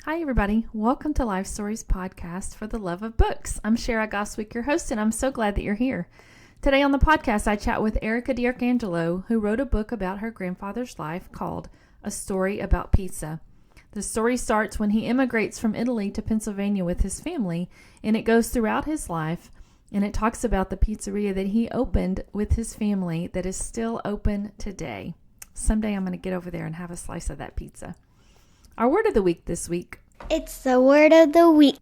Hi, everybody. Welcome to Life Stories Podcast for the Love of Books. I'm Shara Goswick, your host, and I'm so glad that you're here. Today on the podcast, I chat with Erica D'Arcangelo, who wrote a book about her grandfather's life called A Story About Pizza. The story starts when he immigrates from Italy to Pennsylvania with his family, and it goes throughout his life, and it talks about the pizzeria that he opened with his family that is still open today. Someday I'm going to get over there and have a slice of that pizza. Our word of the week this week It's the word of the week.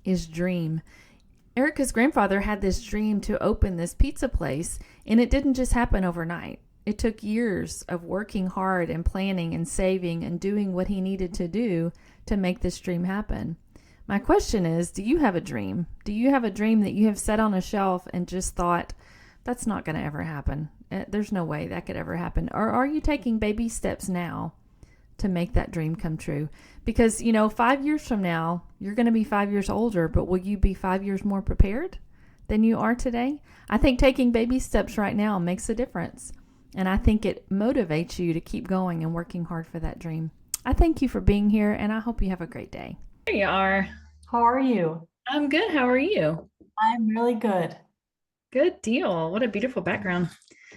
is dream. Erica's grandfather had this dream to open this pizza place, and it didn't just happen overnight. It took years of working hard and planning and saving and doing what he needed to do to make this dream happen. My question is, do you have a dream? Do you have a dream that you have set on a shelf and just thought, that's not going to ever happen? There's no way that could ever happen. Or are you taking baby steps now to make that dream come true? Because, 5 years from now, you're going to be 5 years older, but will you be 5 years more prepared than you are today? I think taking baby steps right now makes a difference. And I think it motivates you to keep going and working hard for that dream. I thank you for being here, and I hope you have a great day. There you are. How are you? I'm good. How are you? I'm really good. Good deal. What a beautiful background.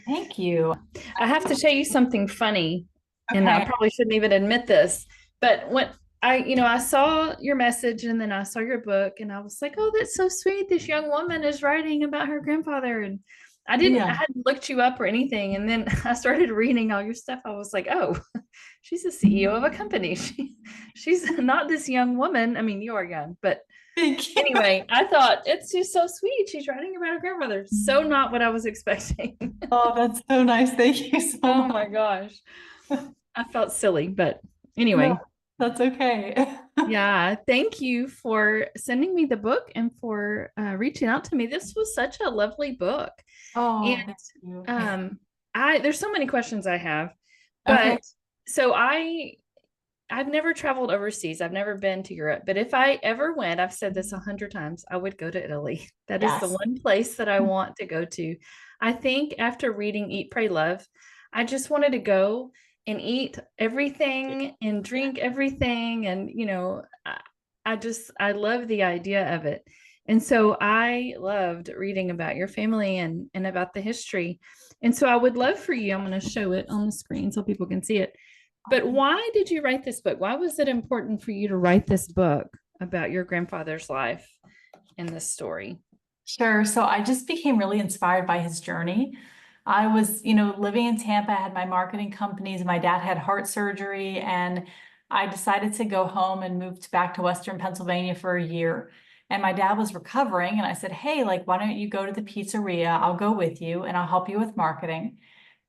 Thank you. I have to tell you something funny, and I probably shouldn't even admit this, but when I saw your message and then I saw your book and I was like, oh, that's so sweet. This young woman is writing about her grandfather. And I hadn't looked you up or anything. And then I started reading all your stuff. I was like, oh, she's the CEO of a company. She's not this young woman. I mean, you are young, but anyway, I thought it's just so sweet. She's writing about her grandmother. So not what I was expecting. Oh, that's so nice. Thank you so Oh much. my gosh. I felt silly, but anyway. No, that's okay. Yeah, thank you for sending me the book and for reaching out to me. This was such a lovely book. Oh, And thank you. there's so many questions I have, but Okay. so I've never traveled overseas. I've never been to Europe, but if I ever went, I've said this 100 times, I would go to Italy. That is the Yes. one place that I want to go to. I think after reading Eat, Pray, Love, I just wanted to go and eat everything and drink everything. And, I love the idea of it. And so I loved reading about your family and about the history. And so I would love for you, I'm going to show it on the screen so people can see it. But why did you write this book? Why was it important for you to write this book about your grandfather's life and this story? Sure. So I just became really inspired by his journey. I was, living in Tampa, I had my marketing companies. My dad had heart surgery, and I decided to go home and moved back to Western Pennsylvania for a year. And my dad was recovering, and I said, hey, why don't you go to the pizzeria? I'll go with you and I'll help you with marketing.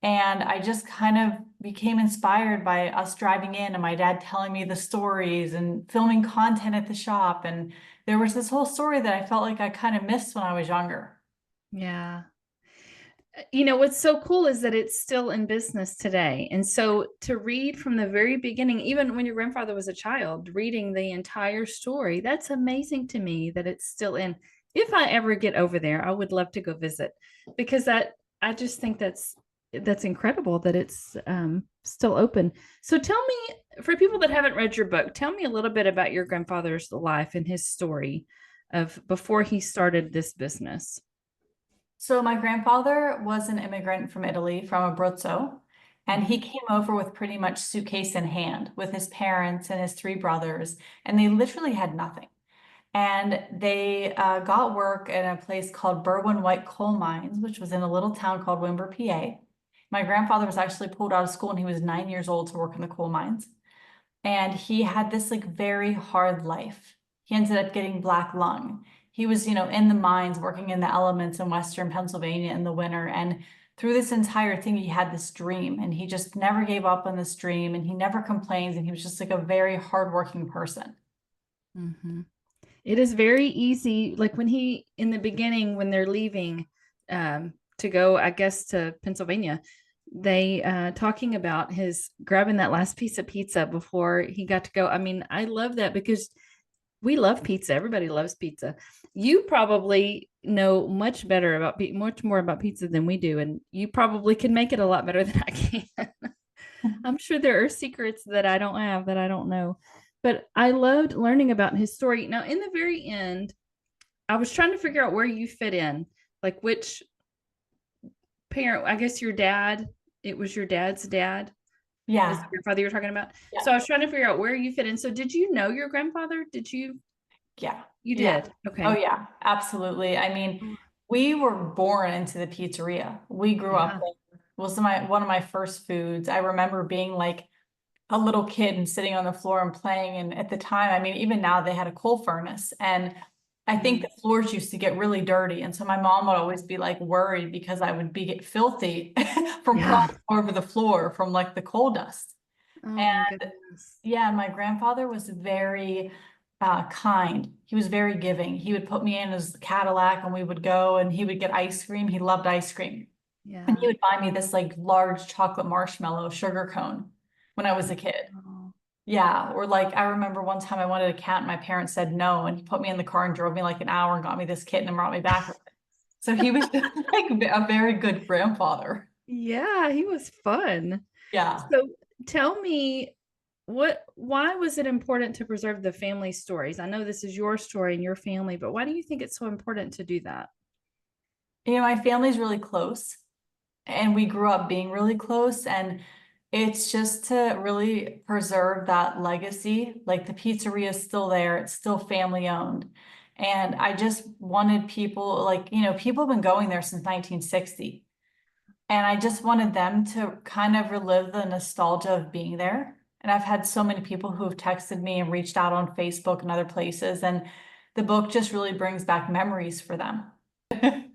And I just kind of became inspired by us driving in and my dad telling me the stories and filming content at the shop. And there was this whole story that I felt like I kind of missed when I was younger. Yeah. What's so cool is that it's still in business today. And so to read from the very beginning, even when your grandfather was a child, reading the entire story, that's amazing to me that it's still in. If I ever get over there, I would love to go visit, because I just think that's incredible that it's still open. So tell me, for people that haven't read your book, tell me a little bit about your grandfather's life and his story of before he started this business. So my grandfather was an immigrant from Italy, from Abruzzo, and he came over with pretty much suitcase in hand with his parents and his three brothers, and they literally had nothing. And they got work in a place called Berwyn White Coal Mines, which was in a little town called Wimber, PA. My grandfather was actually pulled out of school when he was 9 years old to work in the coal mines. And he had this very hard life. He ended up getting black lung. He was, in the mines, working in the elements in Western Pennsylvania in the winter. And through this entire thing, he had this dream, and he just never gave up on this dream, and he never complains. And he was just a very hardworking person. Mm-hmm. It is very easy. Like in the beginning, when they're leaving to go, I guess, to Pennsylvania, they talking about his grabbing that last piece of pizza before he got to go. I mean, I love that because we love pizza. Everybody loves pizza. You probably know much more about pizza than we do. And you probably can make it a lot better than I can. I'm sure there are secrets that I don't have, that I don't know. But I loved learning about his story. Now, in the very end, I was trying to figure out where you fit in, like which parent, I guess your dad, it was your dad's dad is the Yeah, grandfather you're talking about. So yeah, I was trying to figure out where you fit in. So did you know your grandfather? Did you? yeah, You yeah. did. Oh, Okay. yeah, absolutely. I mean, Oh, we were born into the pizzeria. We grew up yeah. there. Was my one of my first foods. I remember being like a little kid and sitting on the floor and playing. And at the time, I mean, even now they had a coal furnace. And I think Mm. the floors used to get really dirty. And so my mom would always be like worried because I would be get filthy from Yeah. crawling over the floor from like the coal dust. Oh my And goodness. yeah, my grandfather was very kind. He was very giving. He would put me in his Cadillac and we would go and he would get ice cream. He loved ice cream. And he Yeah. would buy me this like large chocolate marshmallow sugar cone when I was a kid. Oh, Yeah, or like I remember one time I wanted a cat and my parents said no, and he put me in the car and drove me like an hour and got me this kitten and brought me back. So he was just like a very good grandfather. yeah, he was fun. Yeah. So tell me why was it important to preserve the family stories? I know this is your story and your family, but why do you think it's so important to do that? You know, my family's really close and we grew up being really close, and it's just to really preserve that legacy. Like the pizzeria is still there, it's still family owned. And I just wanted people like, you know, people have been going there since 1960. And I just wanted them to kind of relive the nostalgia of being there. And I've had so many people who have texted me and reached out on Facebook and other places, and the book just really brings back memories for them.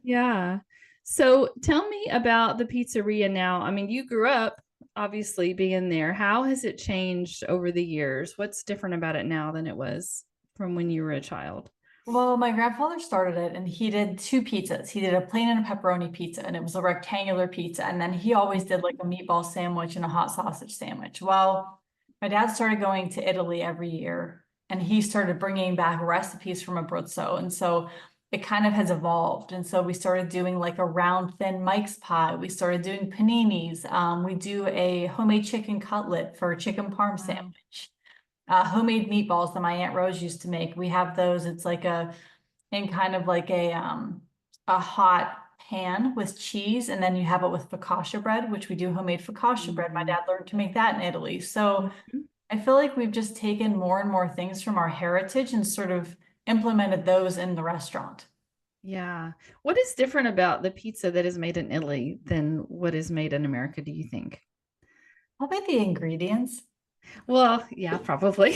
Yeah. So tell me about the pizzeria now. I mean, you grew up obviously being there. How has it changed over the years? What's different about it now than it was from when you were a child? Well, my grandfather started it and he did two pizzas. He did a plain and a pepperoni pizza, and it was a rectangular pizza. And then he always did like a meatball sandwich and a hot sausage sandwich. Well, my dad started going to Italy every year and he started bringing back recipes from Abruzzo. And so it kind of has evolved. And so we started doing like a round, thin Mike's pie. We started doing paninis. We do a homemade chicken cutlet for a chicken parm Wow. sandwich. Homemade meatballs that my Aunt Rose used to make. We have those. It's like in kind of like a hot pan with cheese, and then you have it with focaccia bread, which we do homemade focaccia bread. My Mhm. dad learned to make that in Italy. So Mhm. I feel like we've just taken more and more things from our heritage and sort of implemented those in the restaurant. Yeah. What is different about the pizza that is made in Italy than what is made in America, do you think? How about the ingredients? Well, yeah, probably.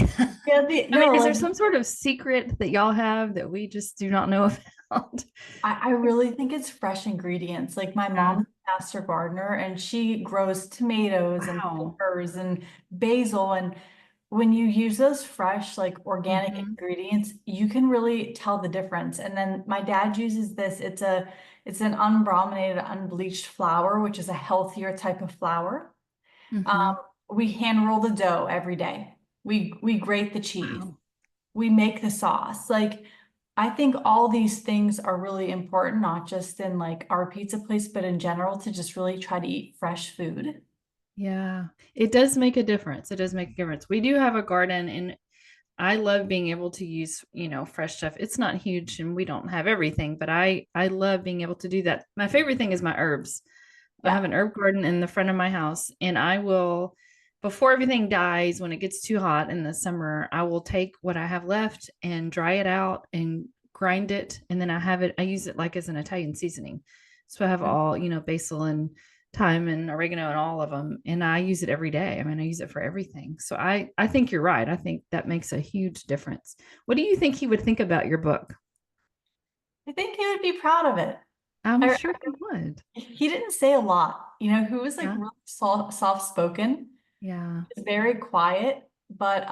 Yeah, I mean, no, is there like some sort of secret that y'all have that we just do not know about? I really think it's fresh ingredients. Like my Yeah. mom's a master gardener and she grows tomatoes and Wow. peppers and basil. And when you use those fresh, like organic Hmm. ingredients, you can really tell the difference. And then my dad uses this. It's an unbrominated, unbleached flour, which is a healthier type of flour. Hmm. We hand roll the dough every day. We grate the cheese. Wow. We make the sauce. Like, I think all these things are really important, not just in like our pizza place, but in general, to just really try to eat fresh food. Yeah, it does make a difference. It does make a difference. We do have a garden and I love being able to use, fresh stuff. It's not huge and we don't have everything, but I love being able to do that. My favorite thing is my herbs. I Yeah. have an herb garden in the front of my house and I will before everything dies when it gets too hot in the summer, I will take what I have left and dry it out and grind it and then I use it like as an Italian seasoning. So I have all, basil and thyme and oregano and all of them and I use it every day. I mean, I use it for everything. So I think you're right. I think that makes a huge difference. What do you think he would think about your book? I think he would be proud of it. I'm I, sure he would. he didn't say a lot, you know, he was like Yeah. really soft spoken, Yeah. very quiet, but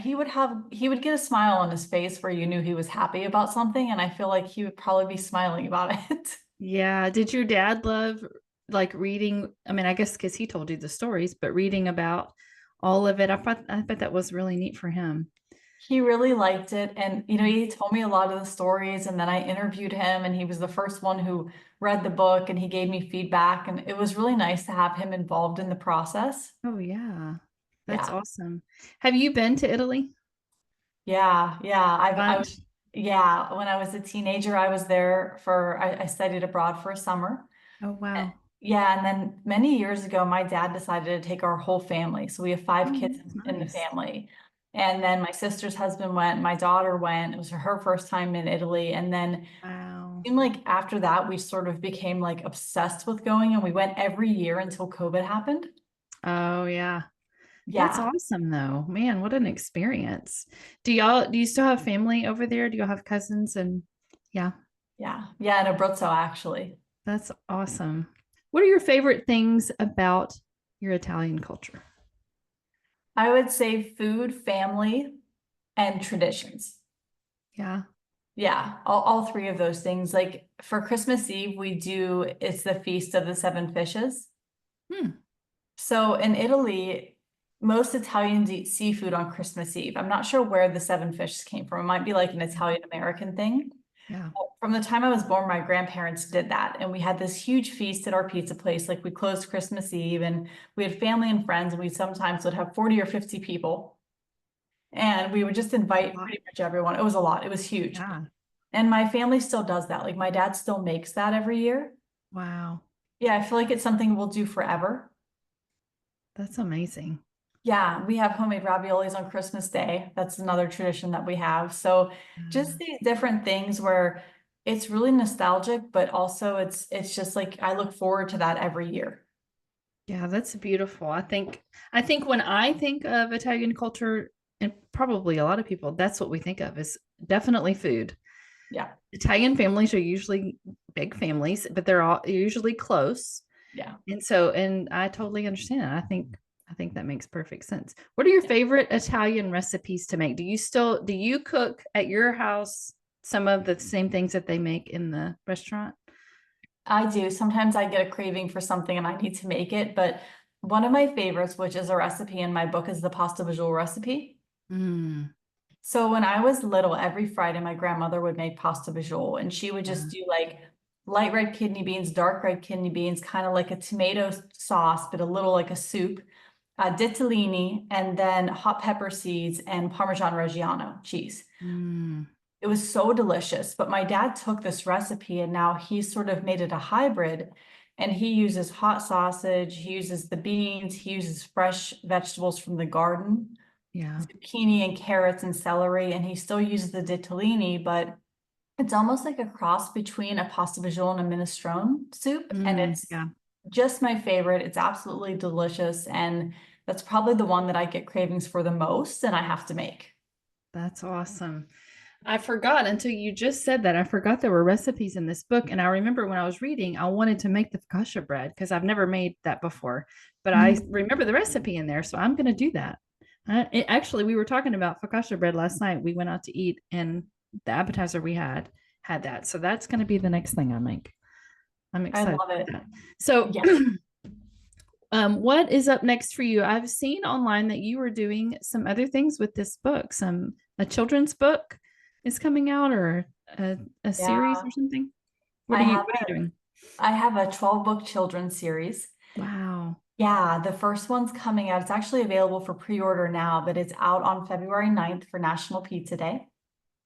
he would get a smile on his face where you knew he was happy about something, and I feel like he would probably be smiling about it. Yeah. Did your dad love like reading? I mean, I guess because he told you the stories, but reading about all of it, I bet that was really neat for him. He really liked it. And, you know, he told me a lot of the stories. And then I interviewed him, and he was the first one who read the book and he gave me feedback. And it was really nice to have him involved in the process. Oh, yeah. That's Yeah. awesome. Have you been to Italy? Yeah. I was, Bunch. yeah, when I was a teenager, I was there I studied abroad for a summer. Oh, wow. Yeah, and then many years ago, my dad decided to take our whole family. So we have five Oh, kids that's in the nice. family. And then my sister's husband went, my daughter went. It was her first time in Italy. And then it Wow. seemed like after that, we sort of became like obsessed with going, and we went every year until COVID happened. Oh, yeah. That's Yeah, awesome though. Man, what an experience. Do you still have family over there? Do y'all have cousins? And yeah, yeah, in Abruzzo, actually. that's awesome. What are your favorite things about your Italian culture? I would say food, family, and traditions. Yeah. Yeah, all three of those things. Like for Christmas Eve, it's the Feast of the Seven Fishes. Hmm. So in Italy, most Italians eat seafood on Christmas Eve. I'm not sure where the seven fishes came from. It might be like an Italian American thing. Yeah. From the time I was born, my grandparents did that. And we had this huge feast at our pizza place. Like we closed Christmas Eve and we had family and friends, and we sometimes would have 40 or 50 people. And we would just invite Wow. pretty much everyone. It was a lot. It was huge. Yeah. And my family still does that. Like my dad still makes that every year. Wow. Yeah, I feel like it's something we'll do forever. That's amazing. Yeah, we have homemade raviolis on Christmas Day. That's another tradition that we have. So just Mm. these different things where it's really nostalgic, but also it's just like I look forward to that every year. Yeah, that's beautiful. I think when I think of Italian culture, and probably a lot of people, that's what we think of is definitely food. Yeah, Italian families are usually big families, but they're all usually close. yeah. And I totally understand. I think that makes perfect sense. What are your favorite Italian recipes to make? Do you cook at your house some of the same things that they make in the restaurant? I do. Sometimes I get a craving for something and I need to make it, but one of my favorites, which is a recipe in my book, is the pasta visual recipe. Mm, So when I was little, every Friday, my grandmother would make pasta visual, and she would yeah. just do like light red kidney beans, dark red kidney beans, kind of like a tomato sauce, but a little like a soup, ditalini, and then hot pepper seeds and Parmesan Reggiano cheese. Mm, It was so delicious. But my dad took this recipe and now he's sort of made it a hybrid. And he uses hot sausage, he uses the beans, he uses fresh vegetables from the garden, yeah. zucchini and carrots and celery, and he still uses the ditalini, but it's almost like a cross between a pasta visual and a minestrone soup. And it's Yeah. just my favorite. It's absolutely delicious. And that's probably the one that I get cravings for the most and I have to make. That's awesome. I forgot until you just said that. I forgot there were recipes in this book. And I remember when I was reading, I wanted to make the focaccia bread because I've never made that before. But I Mhm. remember the recipe in there. So I'm going to do that. Actually, we were talking about focaccia bread last night. We went out to eat, and the appetizer we had that. So that's going to be the next thing I make. I'm I excited love it. about that. So, Yeah. what is up next for you? I've seen online that you were doing some other things with this book. Some a children's book is coming out, or a series Yeah. or something. What I are you have What are you doing? I have a 12 book children's series. Wow. Yeah, the first one's coming out. It's actually available for pre-order now, but it's out on February 9th for National Pizza Day.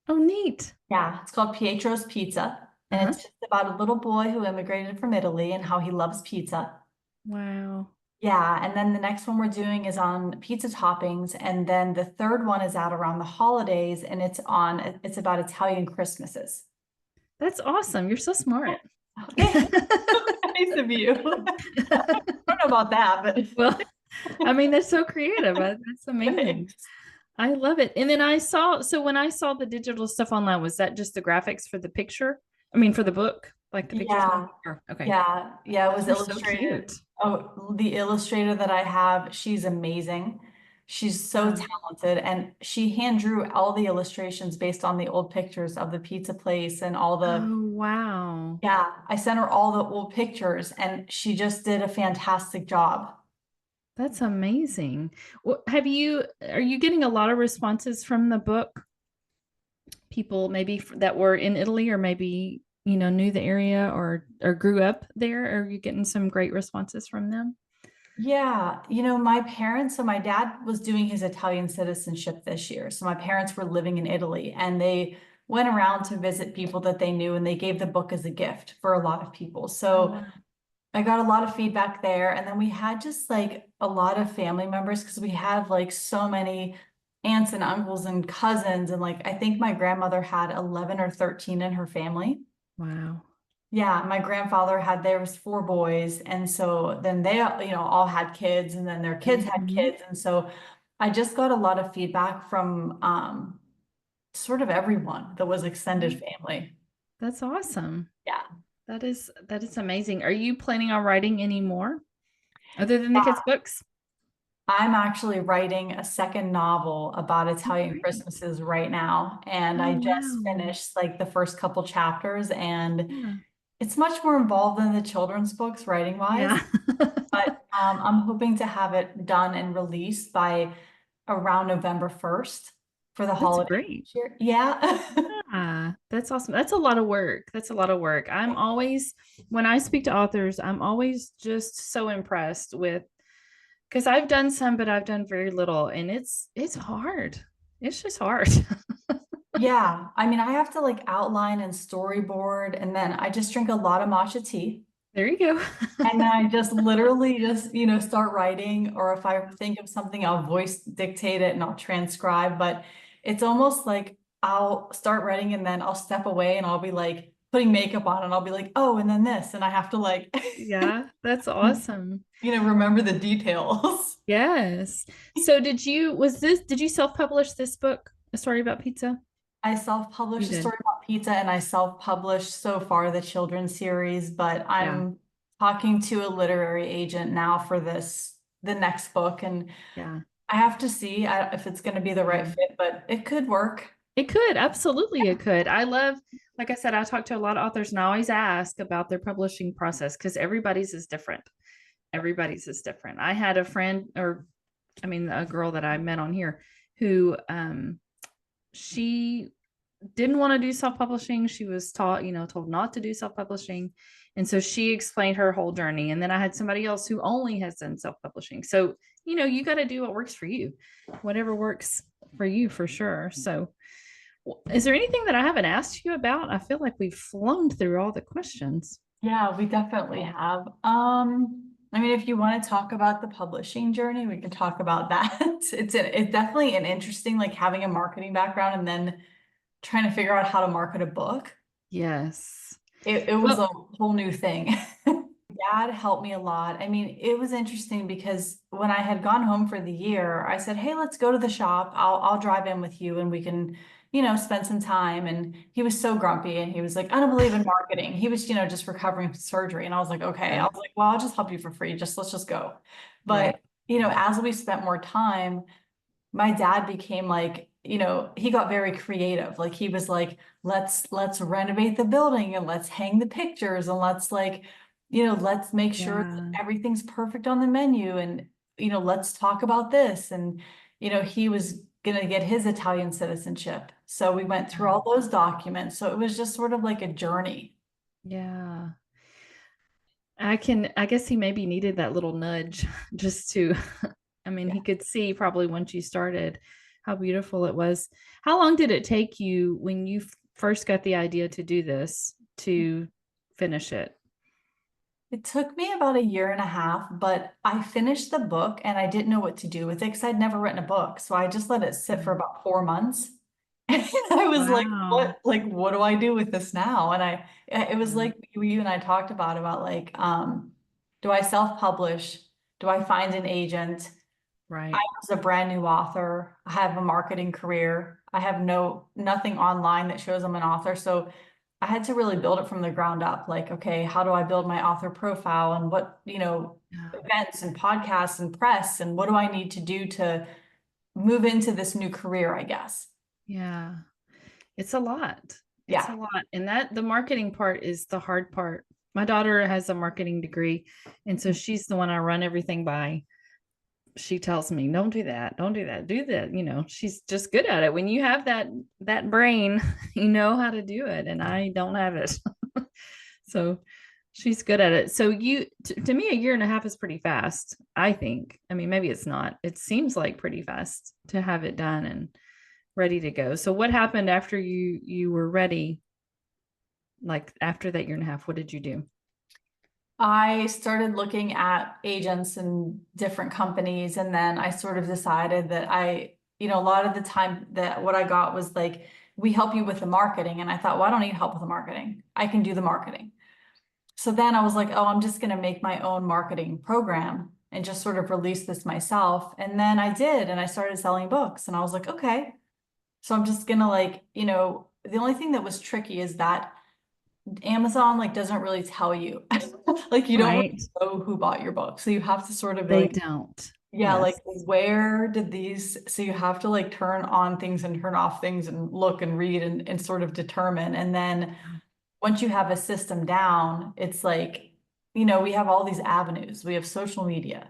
Oh, neat. Yeah, it's called Pietro's Pizza, and Uh-huh. it's just about a little boy who immigrated from Italy and how he loves pizza. Wow. Yeah, and then the next one we're doing is on pizza toppings, and then the third one is out around the holidays, and it's about Italian Christmases. That's awesome. You're so smart. Okay, nice of you. I don't know about that, but Well, I mean, that's so creative. That's amazing. thanks. I love it. And then so when I saw the digital stuff online, was that just the graphics for the picture? I mean, for the book, like the pictures? Yeah, Okay. yeah, it Those was are so illustrated. cute. Oh, the illustrator that I have, she's amazing. She's so Wow. talented, and she hand drew all the illustrations based on the old pictures of the pizza place and all the, Oh, wow. yeah, I sent her all the old pictures and she just did a fantastic job. That's amazing. Are you getting a lot of responses from the book? People maybe that were in Italy or maybe, knew the area or grew up there. Are you getting some great responses from them? Yeah, my parents, so my dad was doing his Italian citizenship this year. So my parents were living in Italy and they went around to visit people that they knew and they gave the book as a gift for a lot of people. Oh, So wow. I got a lot of feedback there. And then we had just like a lot of family members because we had like so many aunts and uncles and cousins. And like I think my grandmother had 11 or 13 in her family. Wow. Yeah, my grandfather had, there was four boys, and so then they, all had kids, and then their kids had Mhm. kids, and so I just got a lot of feedback from sort of everyone that was extended family. That's awesome. Yeah. That is amazing. Are you planning on writing any more other than the Yeah, kids' books? I'm actually writing a second novel about Oh, Italian great. Christmases right now, and I Oh, just wow. finished like the first couple chapters, and Yeah. it's much more involved than the children's books writing wise. Yeah. But I'm hoping to have it done and released by around November 1st for the That's holiday great. this year. Yeah. Yeah, that's awesome. That's a lot of work. That's a lot of work. I'm always, when I speak to authors, I'm always just so impressed with, because I've done some, but I've done very little, and it's hard. It's just hard. Yeah. I mean, I have to like outline and storyboard, and then I just drink a lot of matcha tea. There you go. And then I just literally just, start writing, or if I think of something, I'll voice dictate it and I'll transcribe. But it's almost like I'll start writing and then I'll step away and I'll be like putting makeup on and I'll be like, oh, and then this. And I have to like, Yeah, that's awesome. remember the details. Yes. So did you self-publish this book, A Story About Pizza? I You self-published a did. story about pizza and I self-published so far the children's series, but Yeah. I'm talking to a literary agent now for the next book. And Yeah. I have to see if it's going to be the right Yeah. fit, but it could work. It could, absolutely it could. I love, like I said, I talk to a lot of authors and I always ask about their publishing process because everybody's is different. Everybody's is different. I had a friend, or I mean a girl that I met on here who she didn't want to do self-publishing. She was taught, told not to do self-publishing. And so she explained her whole journey. And then I had somebody else who only has done self-publishing. So, you got to do what works for you, whatever works for you for sure. So, is there anything that I haven't asked you about? I feel like we've flown through all the questions. Yeah, we definitely have. I mean, if you want to talk about the publishing journey, we can talk about that. It's definitely an interesting, like having a marketing background and then trying to figure out how to market a book. Yes. It was Well, a whole new thing. Dad helped me a lot. I mean, it was interesting because when I had gone home for the year, I said, "Hey, let's go to the shop. I'll drive in with you and we can, spend some time." And he was so grumpy and he was like, "I don't believe in marketing." He was, just recovering from surgery. And I was like, "Okay." I yeah, was like, "Well, I'll just help you for free. Let's just go." right. But, as we spent more time, my dad became like, he got very creative. Like he was like, let's renovate the building and let's hang the pictures and let's like, let's make sure that Yeah. everything's perfect on the menu and let's talk about this. And he was gonna get his Italian citizenship. So we went through all those documents. So it was just sort of like a journey. Yeah. I guess he maybe needed that little nudge just to, I mean, he could see probably once you started how beautiful it was. How long did it take you when you first got the idea to do this to finish it? It took me about a year and a half, but I finished the book and I didn't know what to do with it because I'd never written a book. So I just let it sit for Mm. about 4 months. And I was like, Wow. what do I do with this now? And it was Yeah. like you and I talked about like, do I self-publish? Do I find an agent? I Right. was a brand new author. I have a marketing career. I have nothing online that shows I'm an author. So I had to really build it from the ground up. Like, okay, how do I build my author profile and what, Yeah. events and podcasts and press and what do I need to do to move into this new career, I guess. Yeah. It's a lot. It's a Yeah. lot. And that the marketing part is the hard part. My daughter has a marketing degree, and so she's the one I run everything by. She tells me, "Don't do that. Don't do that. Do that." She's just good at it. When you have that brain, you know how to do it, and I don't have it. So She's good at it. So to me, a year and a half is pretty fast, I think. I mean, maybe it's not. It seems like pretty fast to have it done and ready to go. So what happened after you were ready? Like after that year and a half, what did you do? I started looking at agents and different companies, and then I sort of decided that a lot of the time that what I got was like, we help you with the marketing. And I thought, well, I don't need help with the marketing. I can do the marketing. So then I was like, oh, I'm just going to make my own marketing program and just sort of release this myself. And then I did, and I started selling books, and I was like, okay, so I'm just gonna the only thing that was tricky is that Amazon like doesn't really tell you. Like you don't Right. really know who bought your book. So you have to sort of be They like, don't. yeah, Yes. like where did these, so you have to like turn on things and turn off things and look and read and sort of determine. And then once you have a system down, it's like, we have all these avenues. We have social media.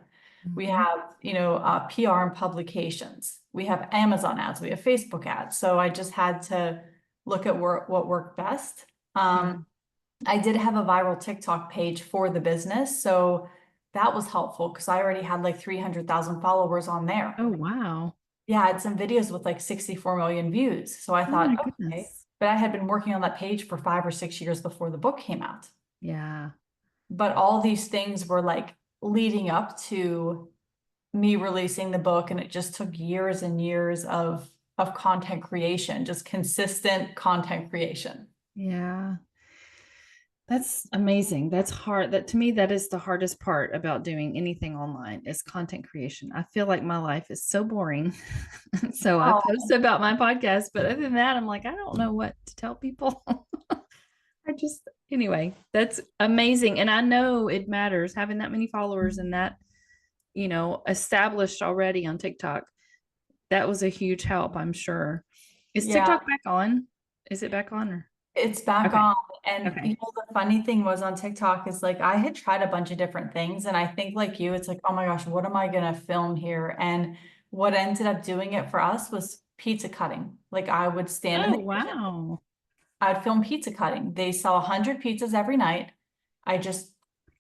We Mhm. have, PR and publications. We have Amazon ads. We have Facebook ads. So I just had to look at what worked best. Yeah. I did have a viral TikTok page for the business. So that was helpful because I already had like 300,000 followers on there. Oh, wow. Yeah, I had some videos with like 64 million views. So I Oh my thought, okay, goodness. but I had been working on that page for 5 or 6 years before the book came out. Yeah. But all these things were like leading up to me releasing the book, and it just took years and years of content creation, just consistent content creation. Yeah. That's amazing. That's hard. That to me, that is the hardest part about doing anything online is content creation. I feel like my life is so boring. So I Oh, post about my podcast, but other than that, I'm like, I don't know what to tell people. I just, anyway, that's amazing. And I know it matters having that many followers and that, established already on TikTok. That was a huge help, I'm sure. Is yeah, TikTok back on? Is it back on or? it's back Okay. on. And Okay. the funny thing was on TikTok is like I had tried a bunch of different things, and I think like you, it's like, oh my gosh, what am I gonna film here? And what ended up doing it for us was pizza cutting. Like I would stand in Oh, the kitchen, wow. I'd film pizza cutting. They sell 100 pizzas every night. I just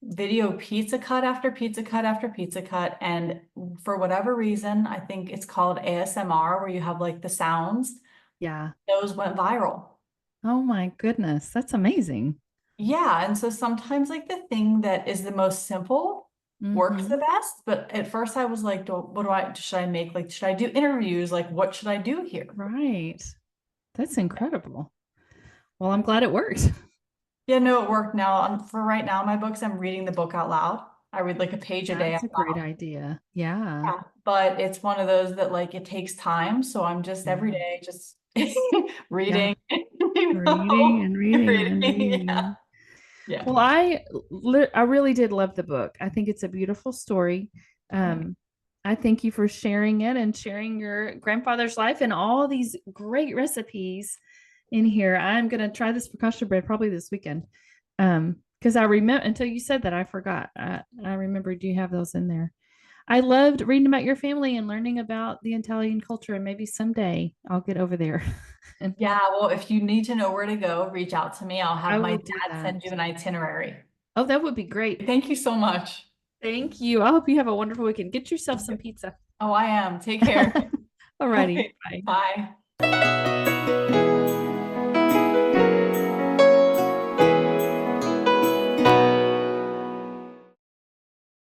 video pizza cut after pizza cut after pizza cut. And for whatever reason, I think it's called ASMR, where you have like the sounds, Yeah. those went viral. Oh my goodness. That's amazing. Yeah. And so sometimes like the thing that is the most simple works the Hmm. best. But at first I was like, should I make, like, should I do interviews? Like, what should I do here? Right. That's incredible. Well, I'm glad it worked. Yeah, no, it worked. Now, for right now, my books, I'm reading the book out loud. I read like a page a day out That's a great loud. idea. Yeah. Yeah, but it's one of those that like it takes time. So I'm just every Yeah. day just Yeah. reading, Reading and reading and reading. Yeah. reading. Yeah. Well, I really did love the book. I think it's a beautiful story. Um, I thank you for sharing it and sharing your grandfather's life and all these great recipes in here. I'm gonna try this focaccia bread probably this weekend. Because I remember until you said that I forgot. I remembered you have those in there. I loved reading about your family and learning about the Italian culture, and maybe someday I'll get over there. And Yeah. Well, if you need to know where to go, reach out to me. I'll I have my will do dad that. send you an itinerary. Oh, that would be great. Thank you so much. Thank you. I hope you have a wonderful weekend. Get yourself some pizza. Oh, I am. Take care. Alrighty. Okay. Bye. Bye.